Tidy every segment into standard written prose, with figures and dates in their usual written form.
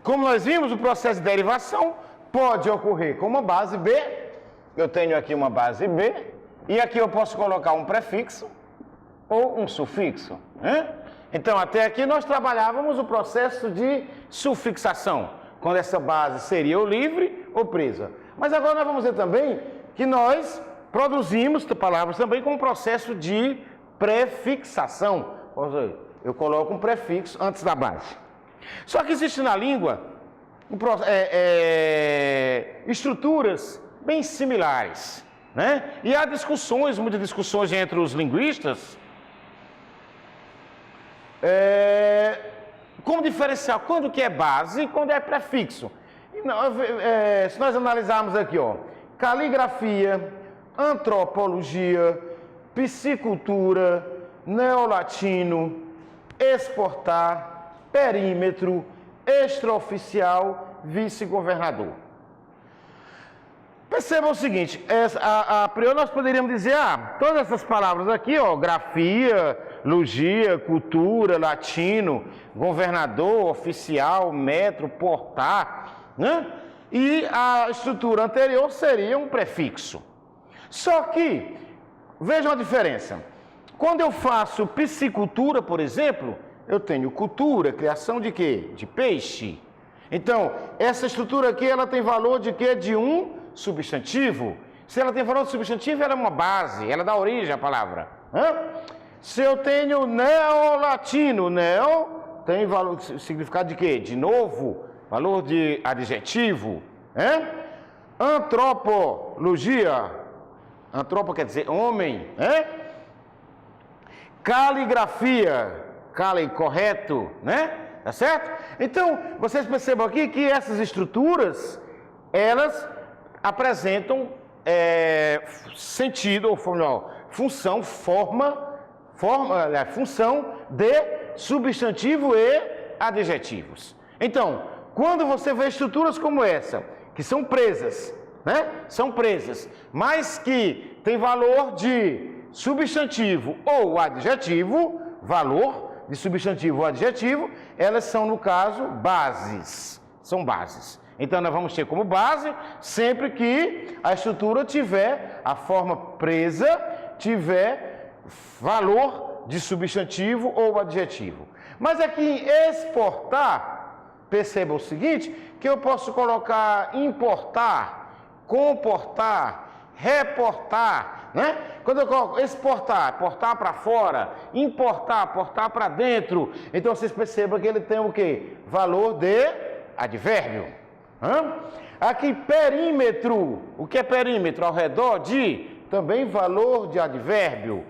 como nós vimos, o processo de derivação pode ocorrer com uma base B. Eu tenho aqui uma base B, e aqui eu posso colocar um prefixo ou um sufixo, né? Então, até aqui nós trabalhávamos o processo de sufixação, quando essa base seria ou livre ou presa. Mas agora nós vamos ver também que nós produzimos palavras também com um processo de prefixação. Ou seja, eu coloco um prefixo antes da base. Só que existe na língua estruturas bem similares, né? E há discussões, muitas discussões entre os linguistas, como diferenciar quando que é base e quando é prefixo. Se nós analisarmos aqui, ó, caligrafia, antropologia, piscicultura, neolatino, exportar, perímetro, extraoficial, vice-governador. Perceba o seguinte, a priori nós poderíamos dizer, todas essas palavras aqui, ó, grafia, logia, cultura, latino, governador, oficial, metro, portar, né? E a estrutura anterior seria um prefixo. Só que, vejam a diferença. Quando eu faço piscicultura, por exemplo, eu tenho cultura, criação de quê? De peixe. Então, essa estrutura aqui, ela tem valor de quê? De um substantivo. Se ela tem valor de substantivo, ela é uma base, ela dá origem à palavra. Se eu tenho neolatino, neo tem valor, significado de quê? De novo, valor de adjetivo. Antropologia, antropo quer dizer homem. Caligrafia, cali, correto, né? Tá certo? Então, vocês percebam aqui que essas estruturas, elas apresentam sentido, ou função, função de substantivo e adjetivos. Então, quando você vê estruturas como essa, que são presas, né? São presas, mas que tem valor de substantivo ou adjetivo, valor de substantivo ou adjetivo, elas são, no caso, bases. São bases. Então, nós vamos ter como base sempre que a estrutura tiver a forma presa, tiver valor de substantivo ou adjetivo. Mas aqui em exportar, perceba o seguinte, que eu posso colocar importar, comportar, reportar, né? Quando eu coloco exportar, portar para fora, importar, portar para dentro, então vocês percebam que ele tem o quê? Valor de advérbio. Aqui perímetro, o que é perímetro? Ao redor de, também valor de advérbio.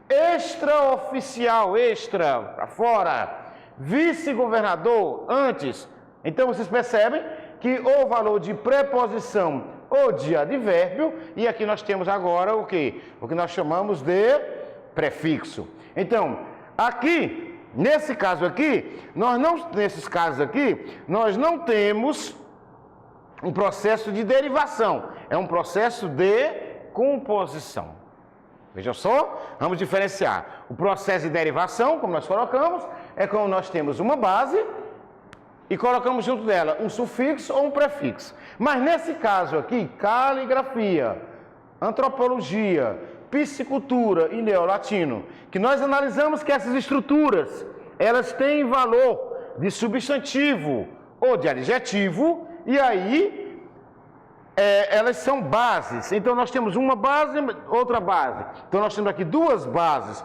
Extraoficial, extra, para fora. Vice-governador, antes. Então vocês percebem que o valor de preposição ou de advérbio, e aqui nós temos agora o que? O que nós chamamos de prefixo. Então, aqui, nesses casos aqui, nós não temos um processo de derivação, é um processo de composição. Veja só, vamos diferenciar. O processo de derivação, como nós colocamos, é quando nós temos uma base e colocamos junto dela um sufixo ou um prefixo. Mas nesse caso aqui, caligrafia, antropologia, piscicultura e neolatino, que nós analisamos que essas estruturas, elas têm valor de substantivo ou de adjetivo, e aí elas são bases. Então nós temos uma base, outra base. Então nós temos aqui duas bases.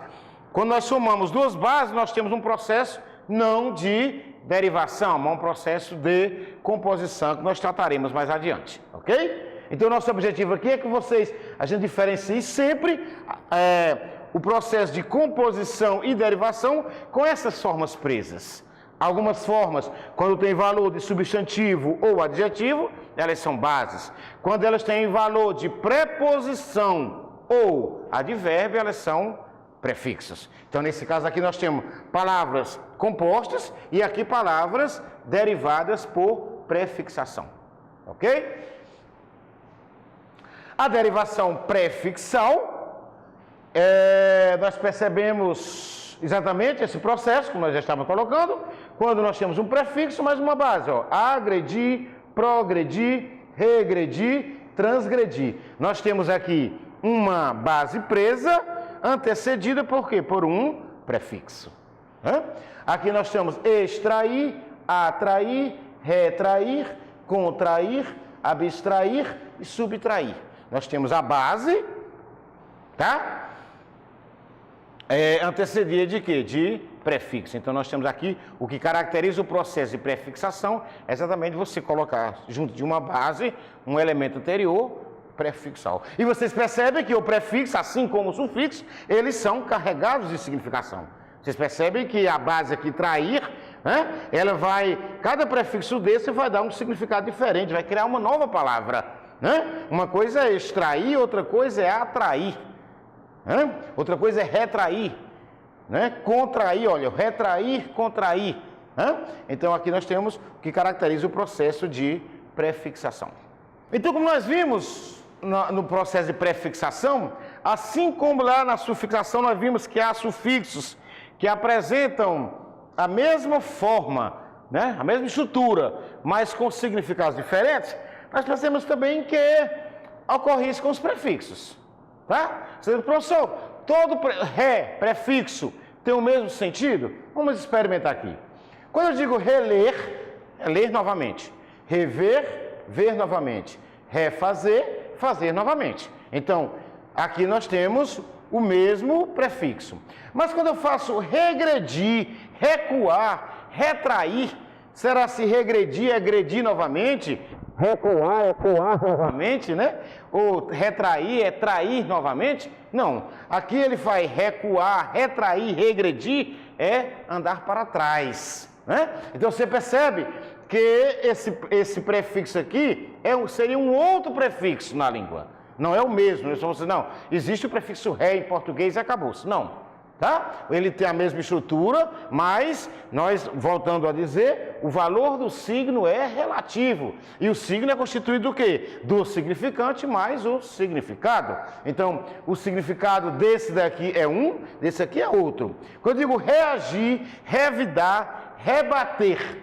Quando nós somamos duas bases, nós temos um processo não de derivação, mas um processo de composição que nós trataremos mais adiante, ok? Então nosso objetivo aqui é que a gente diferencie sempre o processo de composição e derivação com essas formas presas. Algumas formas, quando tem valor de substantivo ou adjetivo, elas são bases. Quando elas têm valor de preposição ou advérbio, elas são prefixos. Então, nesse caso aqui, nós temos palavras compostas e aqui palavras derivadas por prefixação. Ok? A derivação prefixal, nós percebemos exatamente esse processo, como nós já estávamos colocando, Quando nós temos um prefixo mais uma base, ó, agredir, progredir, regredir, transgredir. Nós temos aqui uma base presa, antecedida por quê? Por um prefixo. Aqui nós temos extrair, atrair, retrair, contrair, abstrair e subtrair. Nós temos a base, tá? Antecedida de quê? De prefixo. Então nós temos aqui o que caracteriza o processo de prefixação, é exatamente você colocar junto de uma base um elemento anterior prefixal. E vocês percebem que o prefixo, assim como o sufixo, eles são carregados de significação. Vocês percebem que a base aqui, trair, né, ela vai, cada prefixo desse vai dar um significado diferente, vai criar uma nova palavra, né? Uma coisa é extrair, outra coisa é atrair, né? Outra coisa é retrair, né? Contrair, olha, retrair, contrair, né? Então aqui nós temos o que caracteriza o processo de prefixação. Então, como nós vimos no processo de prefixação, assim como lá na sufixação nós vimos que há sufixos que apresentam a mesma forma, né? A mesma estrutura, mas com significados diferentes, nós pensamos também que ocorre isso com os prefixos, tá? Você diz, professor, todo prefixo tem o mesmo sentido? Vamos experimentar aqui. Quando eu digo reler, é ler novamente. Rever, ver novamente. Refazer, fazer novamente. Então, aqui nós temos o mesmo prefixo. Mas quando eu faço regredir, recuar, retrair, será se regredir é agredir novamente? Recuar é coar novamente, né? Ou retrair é trair novamente? Não. Aqui ele vai recuar, retrair, regredir, é andar para trás, né? Então você percebe que esse prefixo aqui seria um outro prefixo na língua. Não é o mesmo. Não, existe o prefixo ré em português e acabou-se. Não. Tá? Ele tem a mesma estrutura, mas nós, voltando a dizer, o valor do signo é relativo. E o signo é constituído do quê? Do significante mais o significado. Então, o significado desse daqui é um, desse aqui é outro. Quando eu digo reagir, revidar, rebater,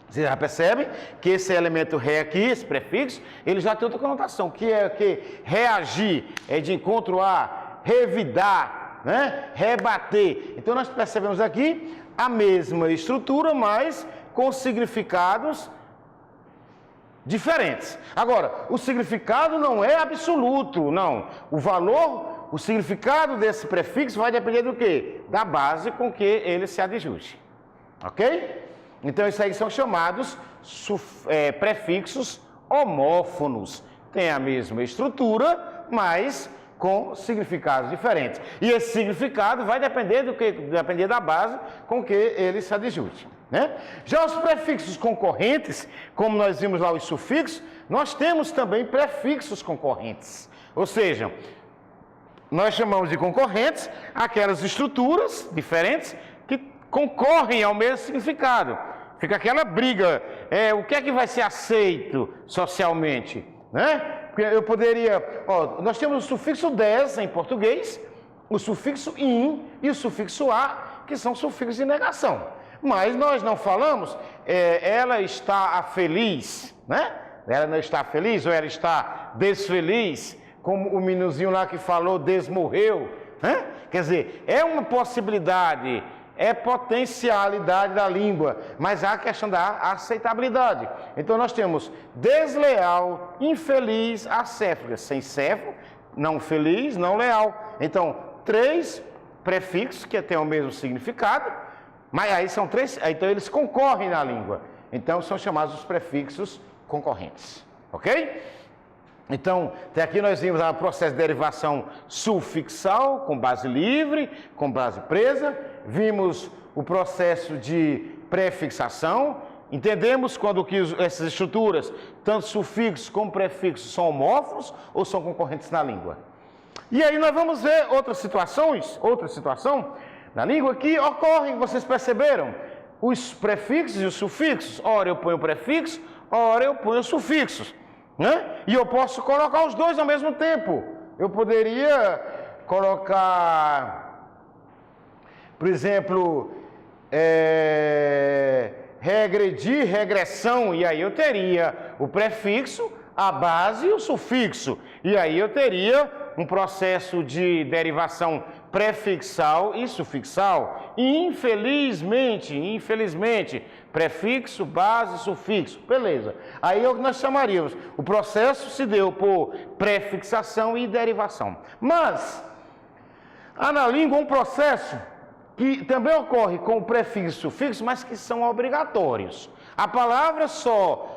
você já percebe que esse elemento ré aqui, esse prefixo, ele já tem outra conotação, que é que reagir é de encontro a revidar, né? Rebater. Então nós percebemos aqui a mesma estrutura, mas com significados diferentes. Agora, o significado não é absoluto, não. O valor, o significado desse prefixo vai depender do quê? Da base com que ele se adjunte. Ok? Então, isso aí são chamados prefixos homófonos. Tem a mesma estrutura, mas com significados diferentes. E esse significado vai depender da base com que ele se adjunte, né? Já os prefixos concorrentes, como nós vimos lá os sufixos, nós temos também prefixos concorrentes. Ou seja, nós chamamos de concorrentes aquelas estruturas diferentes que concorrem ao mesmo significado. Fica aquela briga, o que é que vai ser aceito socialmente, né? Porque eu poderia, nós temos o sufixo des em português, o sufixo in e o sufixo a, que são sufixos de negação. Mas nós não falamos, ela está feliz, né? Ela não está feliz ou ela está desfeliz, como o meninozinho lá que falou desmorreu, né? Quer dizer, é uma possibilidade, é potencialidade da língua, mas há a questão da aceitabilidade. Então nós temos desleal, infeliz, acéfalo, sem céfalo, não feliz, não leal. Então, 3 prefixos que têm o mesmo significado, mas aí são 3, então eles concorrem na língua. Então são chamados os prefixos concorrentes, ok? Então, até aqui nós vimos o processo de derivação sufixal, com base livre, com base presa. Vimos o processo de prefixação. Entendemos quando que essas estruturas, tanto sufixos como prefixos, são homófonos ou são concorrentes na língua. E aí nós vamos ver outra situação na língua que ocorrem, vocês perceberam? Os prefixos e os sufixos. Ora eu ponho prefixo, ora eu ponho sufixos. Né? E eu posso colocar os dois ao mesmo tempo. Eu poderia colocar, por exemplo, regredir, regressão, e aí eu teria o prefixo, a base e o sufixo. E aí eu teria um processo de derivação prefixal e sufixal. Infelizmente, prefixo, base, sufixo. Beleza. Aí é o que nós chamaríamos. O processo se deu por prefixação e derivação. Mas, há na língua um processo que também ocorre com o prefixo e sufixo, mas que são obrigatórios. A palavra só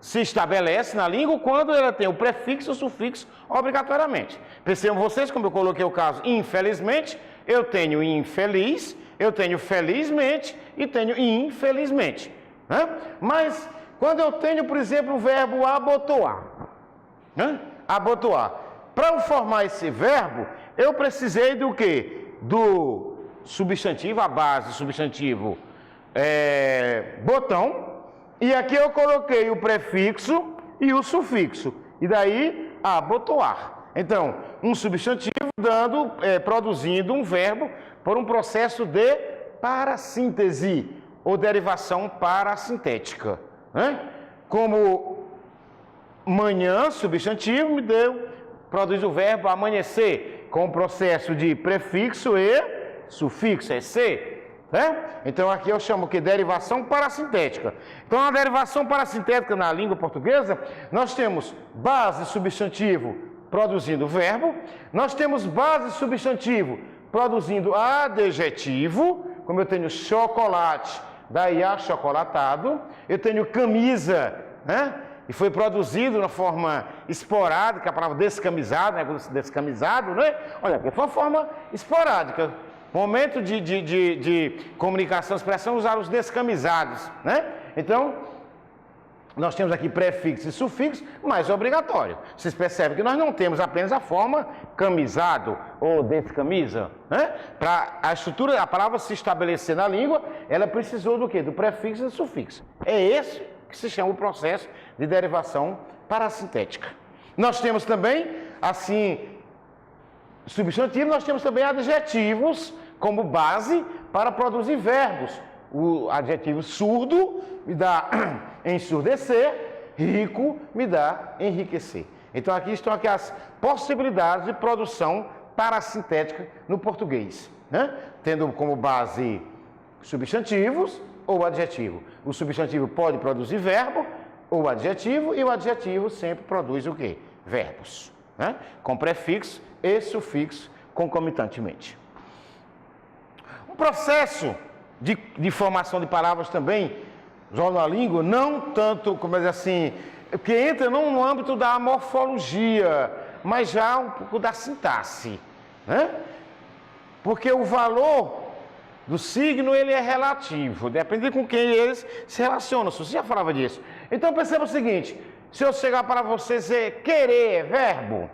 se estabelece na língua quando ela tem o prefixo e o sufixo obrigatoriamente. Percebam vocês, como eu coloquei o caso, infelizmente, eu tenho infeliz, eu tenho felizmente e tenho infelizmente. Né? Mas, quando eu tenho, por exemplo, o verbo abotoar, né? Abotoar. Para eu formar esse verbo, eu precisei do quê? Do substantivo, a base, substantivo, botão. E aqui eu coloquei o prefixo e o sufixo. E daí, abotoar. Então, um substantivo produzindo um verbo por um processo de parassíntese ou derivação parassintética. Né? Como manhã, substantivo, produz o verbo amanhecer, com o processo de prefixo e sufixo, é ser. Então aqui eu chamo que derivação parassintética. Então a derivação parassintética na língua portuguesa, nós temos base substantivo produzindo verbo, nós temos base substantivo produzindo adjetivo, como eu tenho chocolate, daí achocolatado, eu tenho camisa, né? E foi produzido na forma esporádica, a palavra descamisado, né? Descamisado, né? Olha, porque foi uma forma esporádica. Momento de comunicação, expressão, usar os descamisados, né? Então, nós temos aqui prefixo e sufixo, mas é obrigatório. Vocês percebem que nós não temos apenas a forma camisado ou descamisa, né? Para a estrutura, a palavra se estabelecer na língua, ela precisou do quê? Do prefixo e do sufixo. É esse que se chama o processo de derivação parassintética. Nós temos também, assim, substantivo, nós temos também adjetivos como base para produzir verbos. O adjetivo surdo me dá ensurdecer, rico me dá enriquecer. Então aqui estão as possibilidades de produção parassintética no português, né? Tendo como base substantivos ou adjetivo. O substantivo pode produzir verbo ou adjetivo, e o adjetivo sempre produz o quê? Verbos, né? Com prefixo e sufixo concomitantemente. Um processo de formação de palavras também, na língua, não tanto, como é assim, que entra no âmbito da morfologia, mas já um pouco da sintaxe, né? Porque o valor do signo, ele é relativo, depende com quem eles se relacionam. Você já falava disso. Então perceba o seguinte, se eu chegar para você dizer querer, verbo,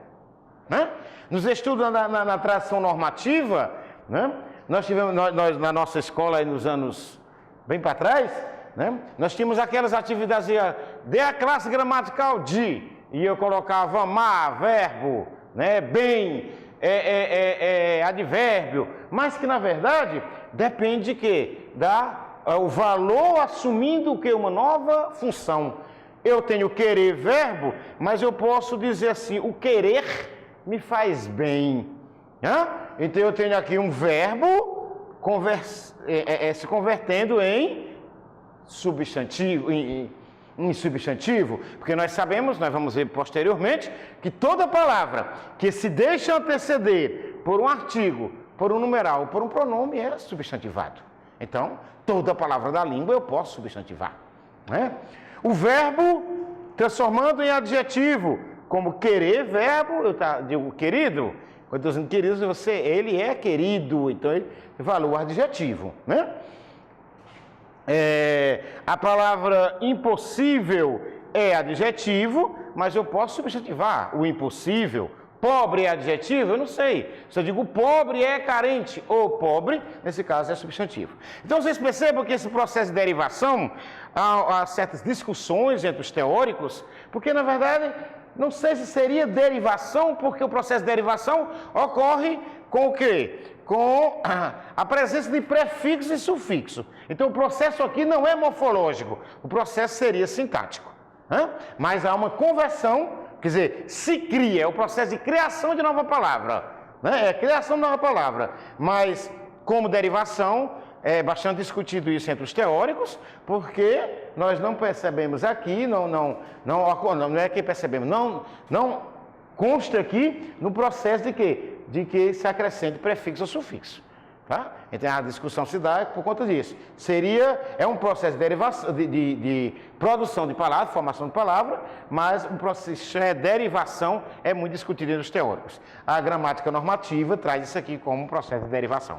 né? Nos estudos na tradição normativa, né? Nós tivemos, nós, na nossa escola, aí nos anos bem para trás, né? Nós tínhamos aquelas atividades, dê a classe gramatical de, e eu colocava amar, verbo, né? Bem, advérbio, mas que na verdade depende de quê? O valor assumindo o quê? Uma nova função. Eu tenho querer, verbo, mas eu posso dizer assim, o querer me faz bem. Né? Então eu tenho aqui um verbo se convertendo em substantivo, em substantivo, porque nós sabemos, nós vamos ver posteriormente, que toda palavra que se deixa anteceder por um artigo, por um numeral ou por um pronome é substantivado. Então, toda palavra da língua eu posso substantivar. Né? O verbo transformando em adjetivo, como querer, verbo, eu digo querido, quando eu estou dizendo querido, ele é querido, então ele valor o adjetivo, né? A palavra impossível é adjetivo, mas eu posso substantivar o impossível. Pobre é adjetivo? Eu não sei. Se eu digo pobre é carente ou pobre, nesse caso é substantivo. Então vocês percebam que esse processo de derivação, há certas discussões entre os teóricos, porque na verdade não sei se seria derivação, porque o processo de derivação ocorre com o quê? com a presença de prefixo e sufixo. Então, o processo aqui não é morfológico, o processo seria sintático. Mas há uma conversão, quer dizer, se cria, é o processo de criação de nova palavra. É a criação de nova palavra, mas como derivação, é bastante discutido isso entre os teóricos, porque nós não percebemos aqui, não é que percebemos, não consta aqui no processo de que se acrescente prefixo ou sufixo. Tá? Então a discussão se dá por conta disso. É um processo de derivação, de produção de palavra, formação de palavra, mas o processo de derivação é muito discutido entre os teóricos. A gramática normativa traz isso aqui como um processo de derivação.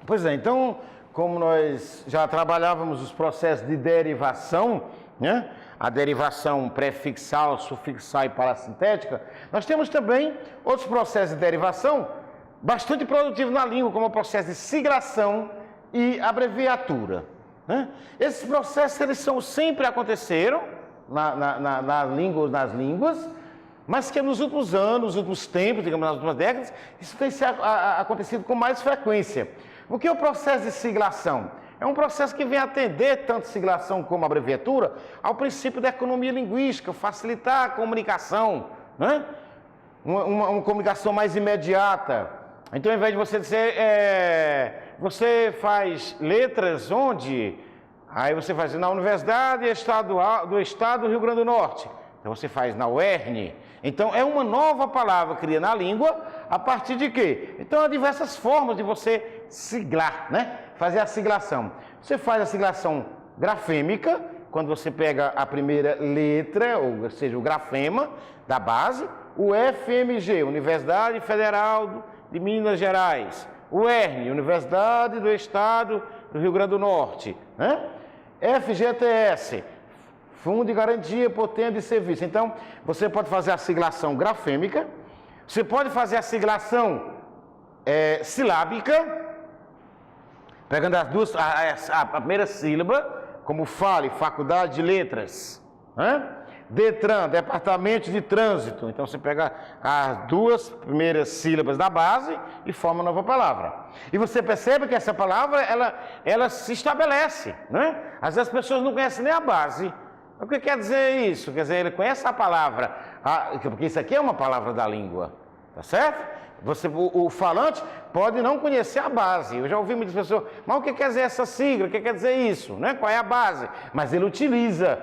Pois é, então, como nós já trabalhávamos os processos de derivação, né? A derivação prefixal, sufixal e parasintética, nós temos também outros processos de derivação bastante produtivos na língua, como o processo de sigração e abreviatura. Né? Esses processos eles sempre aconteceram nas línguas, mas que nos últimos anos, nos últimos tempos, digamos, nas últimas décadas, isso tem acontecido com mais frequência. O que é o processo de sigração? É um processo que vem atender, tanto siglação como abreviatura, ao princípio da economia linguística, facilitar a comunicação, né? Uma comunicação mais imediata. Então, ao invés de você dizer, você faz letras onde? Aí você faz na Universidade Estadual do Estado do Rio Grande do Norte. Então, você faz na UERN. Então, é uma nova palavra criada na língua, a partir de quê? Então, há diversas formas de você siglar, né? Fazer a siglação. Você faz a siglação grafêmica, quando você pega a primeira letra, ou seja, o grafema da base, o FMG, Universidade Federal de Minas Gerais, o UERN, Universidade do Estado do Rio Grande do Norte, né? FGTS, Fundo de Garantia Potente de Serviço. Então, você pode fazer a siglação grafêmica, você pode fazer a siglação silábica, pegando a primeira sílaba, como FALE, Faculdade de Letras, né? DETRAN, Departamento de Trânsito. Então você pega as duas primeiras sílabas da base e forma uma nova palavra. E você percebe que essa palavra, ela se estabelece, né? Às vezes as pessoas não conhecem nem a base. O que quer dizer isso? Quer dizer, ele conhece a palavra, porque isso aqui é uma palavra da língua, tá certo? O falante pode não conhecer a base. Eu já ouvi muitas pessoas, mas o que quer dizer essa sigla? O que quer dizer isso? Né? Qual é a base? Mas ele utiliza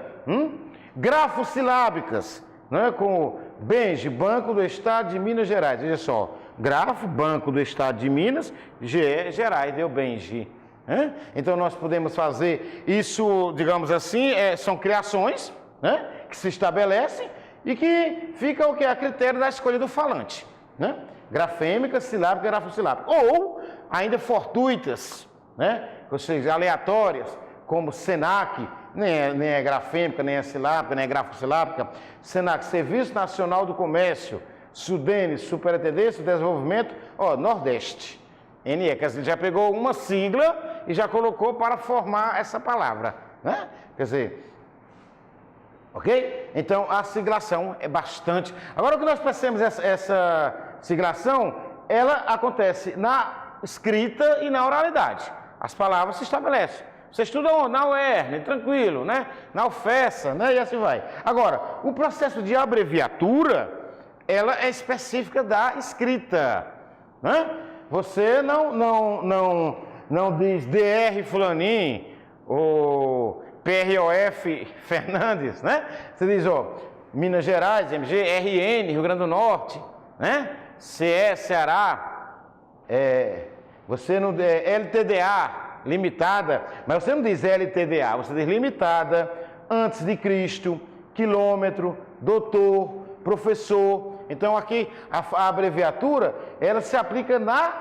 grafosilábicas, né? Como BENGE, Banco do Estado de Minas Gerais. Veja só, grafo, Banco do Estado de Minas, Gerais, deu BENGE. Né? Então nós podemos fazer isso, digamos assim, são criações, né? Que se estabelecem e que fica o que? A critério da escolha do falante, né? Grafêmica, silábica, grafosilábica. Ou ainda fortuitas, né? Ou seja, aleatórias, como SENAC, nem é grafêmica, nem é silábica, nem é grafosilábica. SENAC, Serviço Nacional do Comércio, SUDENE, Superintendência do Desenvolvimento, Nordeste. NE, quer dizer, ele já pegou uma sigla e já colocou para formar essa palavra, né? Quer dizer, ok? Então, a siglação é bastante... Agora, o que nós percebemos, essa siglação, ela acontece na escrita e na oralidade. As palavras se estabelecem. Você estuda onde? Na UERN, tranquilo, né? Na UFESA, né? E assim vai. Agora, o processo de abreviatura, ela é específica da escrita, né? Você não diz DR Fulanim ou PROF Fernandes, né? Você diz, Minas Gerais, MG, RN, Rio Grande do Norte, né? CE, Ceará, você não LTDA, limitada, mas você não diz LTDA, você diz limitada, antes de Cristo, quilômetro, doutor, professor. Então aqui a abreviatura, ela se aplica na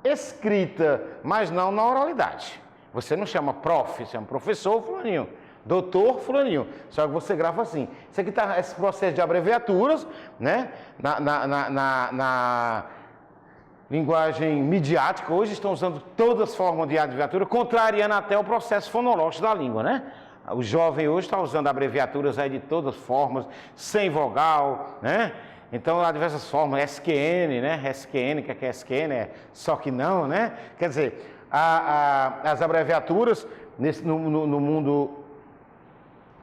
escrita, mas não na oralidade. Você não chama prof, você chama professor fulaninho, doutor fulaninho, só que você grava assim. Isso aqui está esse processo de abreviaturas, né? Na linguagem midiática, hoje estão usando todas as formas de abreviatura, contrariando até o processo fonológico da língua, né? O jovem hoje está usando abreviaturas aí de todas as formas, sem vogal, né? Então há diversas formas, SQN, né? SQN, o que é SQN? É só que não, né? Quer dizer, as abreviaturas no mundo,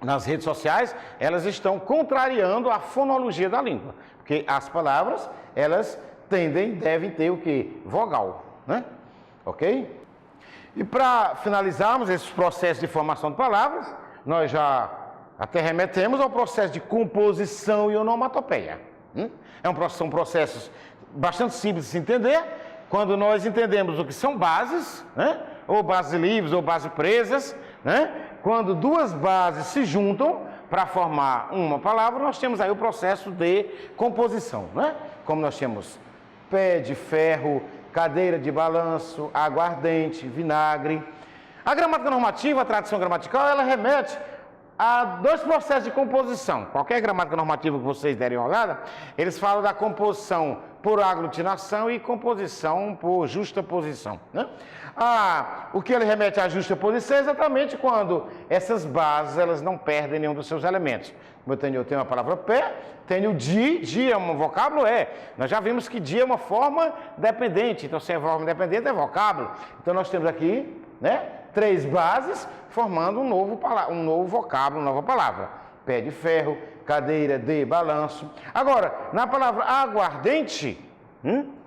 nas redes sociais, elas estão contrariando a fonologia da língua. Porque as palavras, elas devem ter o quê? Vogal, né? Ok? E para finalizarmos esse processo de formação de palavras, nós já até remetemos ao processo de composição e onomatopeia. São processos bastante simples de se entender, quando nós entendemos o que são bases, né? Ou bases livres ou bases presas, né? Quando duas bases se juntam para formar uma palavra, nós temos aí o processo de composição, né? Como nós temos pé de ferro, cadeira de balanço, aguardente, vinagre. A gramática normativa, a tradição gramatical, ela remete a dois processos de composição. Qualquer gramática normativa que vocês derem uma olhada, eles falam da composição por aglutinação e composição por justaposição, né? O que ele remete à justaposição é exatamente quando essas bases elas não perdem nenhum dos seus elementos. Como eu tenho a palavra pé, tenho di é um vocábulo, Nós já vimos que di é uma forma dependente, então se é forma dependente é vocábulo. Então nós temos aqui, né, 3 bases formando um novo vocábulo, uma nova palavra. Pé de ferro, cadeira de balanço. Agora, na palavra aguardente,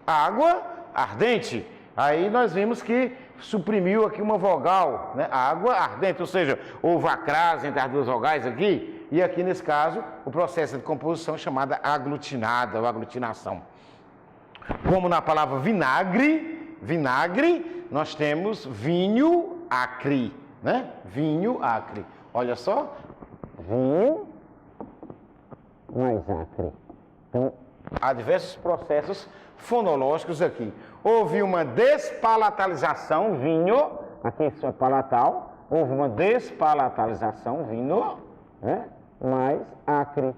água, ardente, aí nós vimos que suprimiu aqui uma vogal, né? Água ardente, ou seja, houve a crase entre as duas vogais aqui, e aqui nesse caso o processo de composição é chamada aglutinada ou aglutinação. Como na palavra vinagre, nós temos vinho acre, né? Vinho acre. Olha só, vinho mais acre. Então, há diversos processos fonológicos aqui. Houve uma despalatalização, vinho, aqui isso é palatal, houve uma despalatalização, vinho, né, mais acre.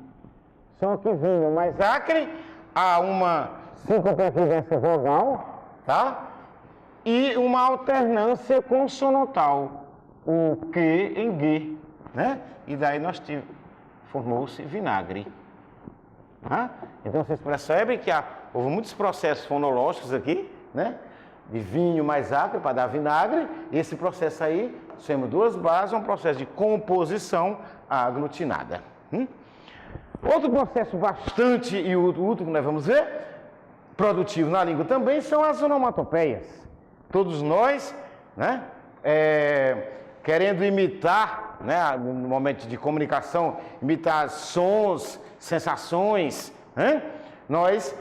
Só que vinho mais acre, há uma síncope aqui dessa vogal, tá? E uma alternância consonantal, o que em G, né? E daí formou-se vinagre. Então vocês percebem que houve muitos processos fonológicos aqui, né? De vinho mais acre para dar vinagre. E esse processo aí, temos 2 bases, é um processo de composição aglutinada. Outro processo bastante, e o último que nós vamos ver, produtivo na língua também, são as onomatopeias. Todos nós, né? Querendo imitar, né? No momento de comunicação, imitar sons, sensações, né? Nós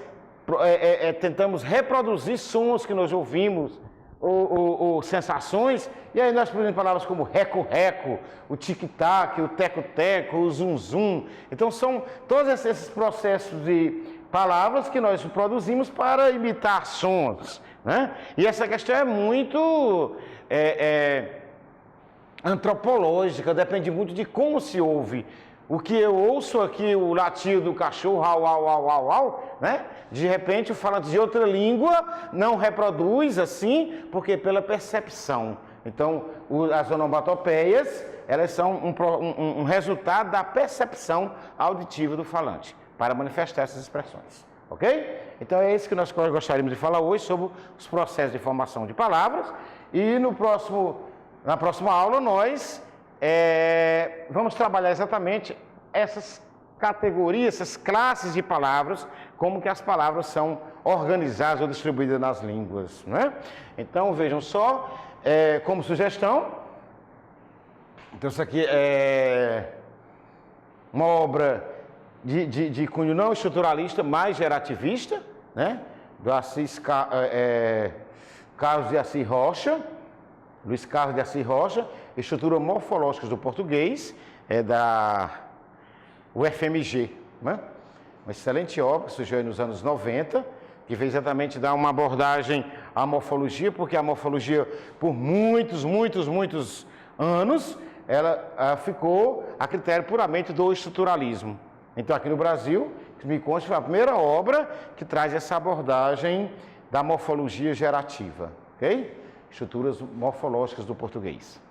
tentamos reproduzir sons que nós ouvimos, ou sensações, e aí nós produzimos palavras como reco-reco, o tic-tac, o teco-teco, o zum-zum. Então são todos esses processos de palavras que nós produzimos para imitar sons, né? E essa questão é muito antropológica, depende muito de como se ouve. O que eu ouço aqui, o latido do cachorro, au, au, au, au, au, né? De repente, o falante de outra língua não reproduz assim, porque pela percepção. Então, as onomatopeias, elas são um resultado da percepção auditiva do falante, para manifestar essas expressões, ok? Então, é isso que nós gostaríamos de falar hoje, sobre os processos de formação de palavras. E na próxima aula, nós vamos trabalhar exatamente essas categorias, essas classes de palavras, como que as palavras são organizadas ou distribuídas nas línguas, né? Então, vejam só, como sugestão, então isso aqui é uma obra de cunho não estruturalista, mais gerativista, né? Do Carlos de Assis Rocha, Luiz Carlos de Assis Rocha, Estruturas Morfológicas do Português, da UFMG, né? Uma excelente obra, surgiu nos anos 90, que veio exatamente dar uma abordagem à morfologia, porque a morfologia, por muitos anos, ela ficou a critério puramente do estruturalismo. Então, aqui no Brasil, que me consta, foi a primeira obra que traz essa abordagem da morfologia gerativa, ok? Estruturas morfológicas do português.